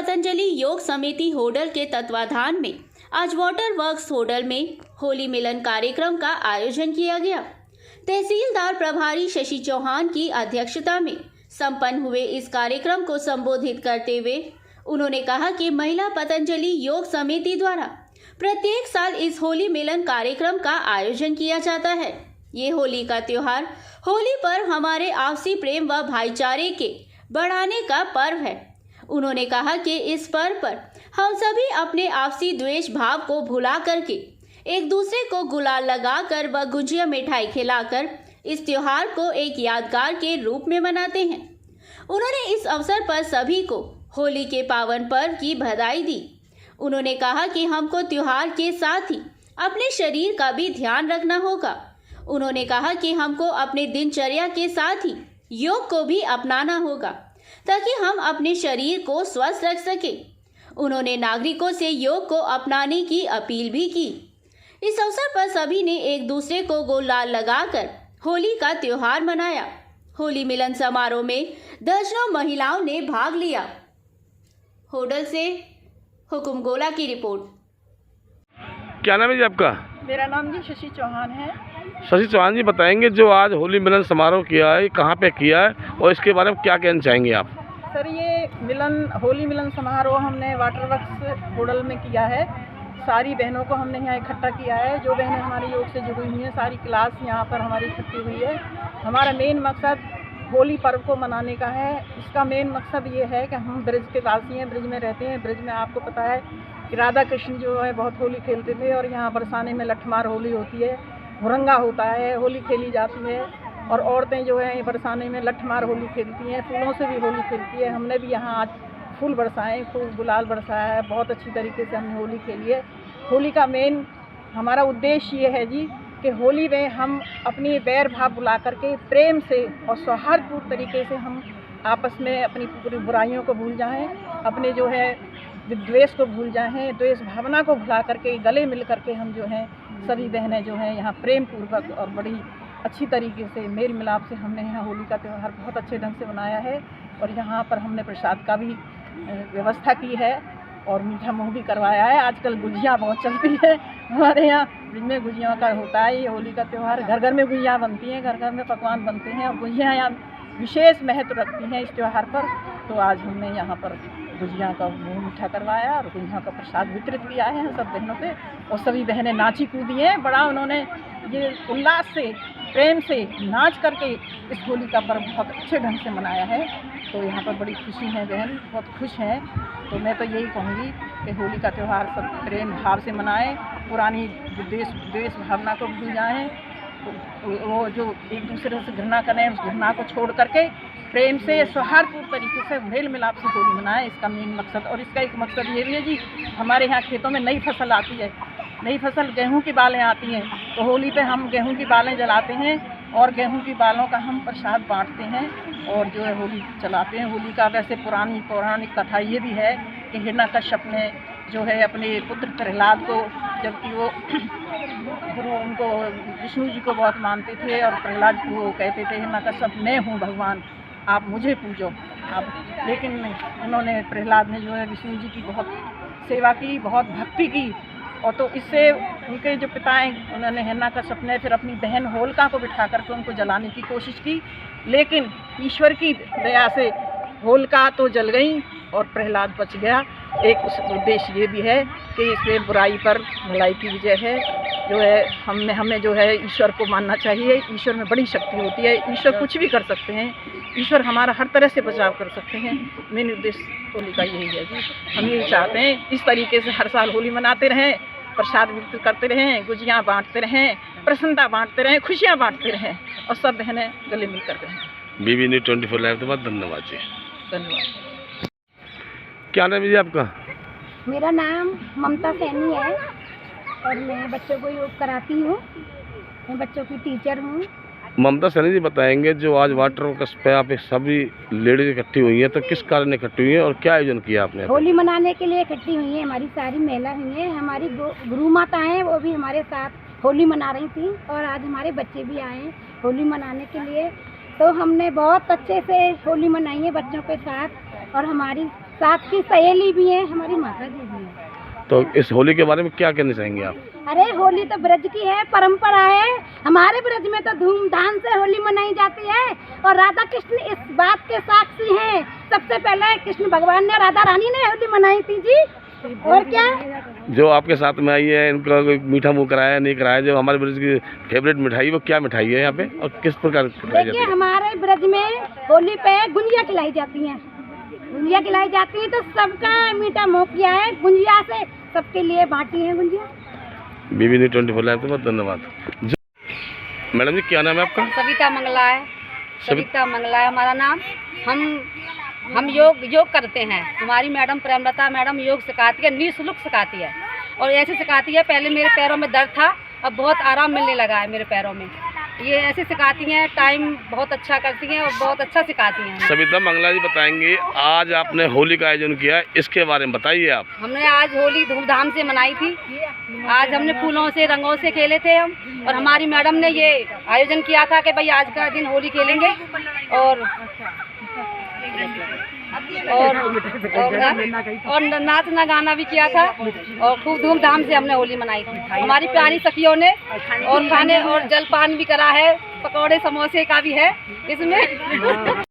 पतंजलि योग समिति होडल के तत्वाधान में आज वाटर वर्क्स होडल में होली मिलन कार्यक्रम का आयोजन किया गया। तहसीलदार प्रभारी शशि चौहान की अध्यक्षता में संपन्न हुए इस कार्यक्रम को संबोधित करते हुए उन्होंने कहा कि महिला पतंजलि योग समिति द्वारा प्रत्येक साल इस होली मिलन कार्यक्रम का आयोजन किया जाता है। ये होली का त्योहार होली पर हमारे आपसी प्रेम व भाईचारे के बढ़ाने का पर्व है। उन्होंने कहा कि इस पर्व पर हम सभी अपने आपसी द्वेष भाव को भुला करके एक दूसरे को गुलाल लगाकर व गुजिया मिठाई खिलाकर इस त्योहार को एक यादगार के रूप में मनाते हैं। उन्होंने इस अवसर पर सभी को होली के पावन पर्व की बधाई दी। उन्होंने कहा कि हमको त्योहार के साथ ही अपने शरीर का भी ध्यान रखना होगा। उन्होंने कहा कि हमको अपने दिनचर्या के साथ ही योग को भी अपनाना होगा ताकि हम अपने शरीर को स्वस्थ रख सके। उन्होंने नागरिकों से योग को अपनाने की अपील भी की। इस अवसर पर सभी ने एक दूसरे को गुलाल लगाकर होली का त्योहार मनाया। होली मिलन समारोह में दर्जनों महिलाओं ने भाग लिया। होडल से हुकुम गोला की रिपोर्ट। क्या नाम है जी आपका? मेरा नाम जी शशि चौहान है। शशि चौहान जी, बताएंगे जो आज होली मिलन समारोह किया है, कहाँ पे किया है और इसके बारे में क्या कहना चाहेंगे आप? सर, ये होली मिलन समारोह हमने वाटर वर्क्स होडल में किया है। सारी बहनों को हमने यहाँ इकट्ठा किया है। जो बहनें हमारे योग से जुड़ी हुई हैं, सारी क्लास यहाँ पर हमारी इकट्ठी हुई है। हमारा मेन मकसद होली पर्व को मनाने का है। इसका मेन मकसद ये है कि हम ब्रिज के वासी हैं, ब्रिज में रहते हैं। ब्रिज में आपको पता है कि राधा कृष्ण जो है बहुत होली खेलते थे और यहाँ बरसाने में लठमार होली होती है, हुरंगा होता है, होली खेली जाती है और औरतें जो है बरसाने में लठमार होली खेलती हैं, फूलों से भी होली खेलती है। हमने भी यहाँ आज फूल बरसाए, खूब गुलाल बरसाया है। बहुत अच्छी तरीके से हमने होली खेली है। होली का मेन हमारा उद्देश्य ये है जी कि होली में हम अपनी बैर भाव बुला करके प्रेम से और सौहार्दपूर्ण तरीके से हम आपस में अपनी पूरी बुराइयों को भूल जाएं, अपने जो है विद्वेष को भूल जाएं, द्वेष भावना को भुला करके गले मिल करके हम जो हैं सभी बहनें जो हैं यहाँ प्रेम पूर्वक और बड़ी अच्छी तरीके से मेल मिलाप से हमने यहाँ होली का त्यौहार बहुत अच्छे ढंग से मनाया है। और यहाँ पर हमने प्रसाद का भी व्यवस्था की है और मीठा मुँह भी करवाया है। आजकल गुजिया बहुत चलती है हमारे यहाँ, जिनमें गुजिया का होता है। ये होली का त्यौहार घर घर में गुजिया बनती हैं, घर घर में पकवान बनते हैं और गुजिया यहाँ विशेष महत्व रखती हैं इस त्यौहार पर। तो आज हमने यहाँ पर गुजिया का मुँह मीठा करवाया और गुजिया का प्रसाद वितरित किया है सब बहनों पे। और सभी बहनें नाची कूदी हैं, बड़ा उन्होंने ये उल्लास से प्रेम से नाच करके इस होली का पर्व बहुत अच्छे ढंग से मनाया है। तो यहाँ पर बड़ी खुशी है, बहन बहुत खुश हैं। तो मैं तो यही कहूँगी कि होली का त्यौहार सब प्रेम भाव से मनाएं, पुरानी द्वेष भावना को भूल जाएं। वो जो एक दूसरे से घृणा करें, उस घृणा को छोड़ करके प्रेम से सौहार्दपूर्ण तरीके से मेल मिलाप से होली मनाएं। इसका मेन मकसद। और इसका एक मकसद ये भी है जी, हमारे यहाँ खेतों में नई फसल आती है, नई फसल गेहूं की बालें आती हैं। तो होली पे हम गेहूं की बालें जलाते हैं और गेहूं की बालों का हम प्रसाद बांटते हैं और जो है होली चलाते हैं। होली का वैसे पुरानी पौराणिक कथा ये भी है कि हिरण्यकश्यप ने जो है अपने पुत्र प्रहलाद को, जबकि वो उनको विष्णु जी को बहुत मानते थे और प्रहलाद को कहते थे हिरण्यकश्यप मैं हूँ भगवान, आप मुझे पूजो आप। लेकिन उन्होंने प्रहलाद ने जो है विष्णु जी की बहुत सेवा की, बहुत भक्ति की। और तो इससे उनके जो पिता हैं उन्होंने हिरण्यकश्यप ने फिर अपनी बहन होलिका को बिठा करके उनको जलाने की कोशिश की। लेकिन ईश्वर की दया से होलिका तो जल गई और प्रहलाद बच गया। एक उस उद्देश्य ये भी है कि इसमें बुराई पर भलाई की विजय है। जो है हमें जो है ईश्वर को मानना चाहिए। ईश्वर में बड़ी शक्ति होती है, ईश्वर कुछ भी कर सकते हैं, ईश्वर हमारा हर तरह से बचाव कर सकते हैं। मेन उद्देश्य होली का यही है जी। हम यही चाहते हैं इस तरीके से हर साल होली मनाते रहें, प्रसाद वितरित करते रहें, गुजियाँ बांटते रहें, प्रसन्नता बांटते रहें, खुशियाँ बांटते रहें और सब बहनें गले मिल कर रहें। बीबी न्यूज़ 24 लाइव के बाद धन्यवाद जी। धन्यवाद। क्या नाम है जी आपका? मेरा नाम ममता सैनी है और मैं बच्चों को योग कराती हूँ। मैं बच्चों की टीचर हूँ। ममता सैनी जी, बताएंगे जो आज वाटर वर्क्स पे आप सभी लेडीज इकट्ठी हुई हैं, तो किस कारण इकट्ठी हुई हैं और क्या आयोजन किया आपने? होली मनाने के लिए इकट्ठी हुई हैं। हमारी सारी महिला हुई हैं। हमारी गुरु माता हैं, वो भी हमारे साथ होली मना रही थी और आज हमारे बच्चे भी आए हैं होली मनाने के लिए। तो हमने बहुत अच्छे से होली मनाई है बच्चों के साथ और हमारी साथ की सहेली भी है, हमारी माता जी भी है। तो इस होली के बारे में क्या कहना चाहेंगे आप? अरे होली तो ब्रज की है, परंपरा है। हमारे ब्रज में तो धूमधाम से होली मनाई जाती है और राधा कृष्ण इस बात के साक्षी हैं। सबसे पहले कृष्ण भगवान ने राधा रानी ने होली मनाई थी जी। और क्या, जो आपके साथ में आई है, इनका कोई मीठा मुँह कराया नहीं कराया? जो हमारे ब्रज की फेवरेट मिठाई, वो क्या मिठाई है यहाँ पे और किस प्रकार की खिलाई जाती देखिए है? हमारे ब्रज में होली पे गुंजिया खिलाई जाती हैं। गुंजिया खिलाई जाती है तो सबका मीठा मुँह किया है, गुंजिया से सबके लिए बांटी है गुंजिया। बीबी न्यूज़ 24 लाइव, बहुत धन्यवाद। मैडम जी, क्या नाम है आपका? सविता मंगला है। सविता मंगला है हमारा नाम। हम योग करते हैं। हमारी मैडम प्रेमलता मैडम योग सिखाती है, निःशुल्क सिखाती है और ऐसे सिखाती है। पहले मेरे पैरों में दर्द था, अब बहुत आराम मिलने लगा है मेरे पैरों में। ये ऐसे सिखाती हैं, टाइम बहुत अच्छा करती हैं और बहुत अच्छा सिखाती हैं। सविता मंगला जी बताएंगे, आज आपने होली का आयोजन किया है, इसके बारे में बताइए आप। हमने आज होली धूमधाम से मनाई थी। आज हमने फूलों से रंगों से खेले थे हम, और हमारी मैडम ने ये आयोजन किया था कि भाई आज का दिन होली खेलेंगे और नाच ना गाना भी किया था और खूब धूमधाम से हमने होली मनाई थी। हमारी प्यारी सखियों ने और खाने और जलपान भी करा है, पकौड़े समोसे का भी है इसमें।